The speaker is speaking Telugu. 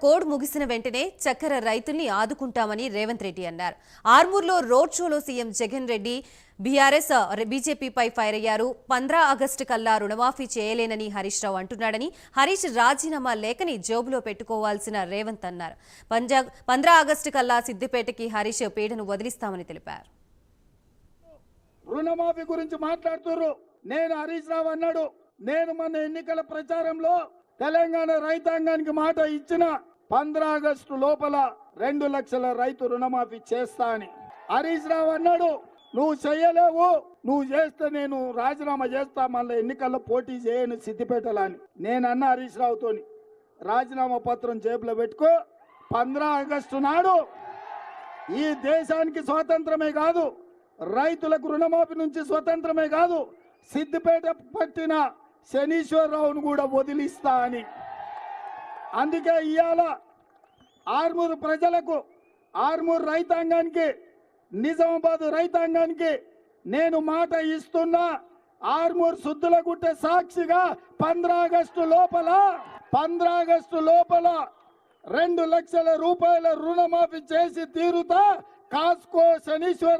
కోడ్ ముగిసిన వెంటనే చక్కెర రైతుల్ని ఆదుకుంటామని రేవంత్ రెడ్డి అన్నారు. ఆర్మూర్లో రోడ్ షోలో సీఎం జగన్ రెడ్డి బీఆర్ఎస్ బీజేపీపై ఫైర్ అయ్యారు. 15 ఆగస్టు కల్లా రుణమాఫీ చేయలేనని హరీష్ రావు అంటున్నాడని, హరీష్ రాజీనామా లేఖని జోబులో పెట్టుకోవాల్సిన రేవంత్ అన్నారు. 15 ఆగస్టు కల్లా సిద్దిపేటకి హరీష్ పీడను వదిలిస్తామని తెలిపారు. రుణమాఫీ గురించి మాట్లాడుతున్నారు. నేను హరీష్ రావు అన్నాడు, నేను మన ఎన్నికల ప్రచారంలో తెలంగాణ రైతాంగానికి మాట ఇచ్చిన 15 ఆగస్టు లోపల 2 లక్షల రైతు రుణమాఫీ చేస్తా అని. హరీష్ రావు అన్నాడు, నువ్వు చెయ్యలేవు, నువ్వు చేస్తే నేను రాజీనామా చేస్తా, మళ్ళీ ఎన్నికల్లో పోటీ చేయను సిద్దిపేటలో అని. నేను అన్న హరీష్ రావుతోని, రాజీనామా పత్రం జేబులో పెట్టుకో, 15 ఆగస్టు నాడు ఈ దేశానికి స్వాతంత్రమే కాదు, రైతులకు రుణమాఫీ నుంచి స్వతంత్రమే కాదు, సిద్దిపేట పట్టిన శనీశ్వరరావును కూడా వదిలిస్తా అని. అందుకే ఇవాళ ఆర్మూరు ప్రజలకు, ఆర్మూరు రైతాంగానికి, నిజామాబాద్ రైతాంగానికి నేను మాట ఇస్తున్నా. ఆర్మూరు సుద్దులగుట్ట సాక్షిగా 15 ఆగస్టు లోపల 2 లక్షల రూపాయల రుణమాఫీ చేసి తీరుతా. కాస్కో శనీశ్వర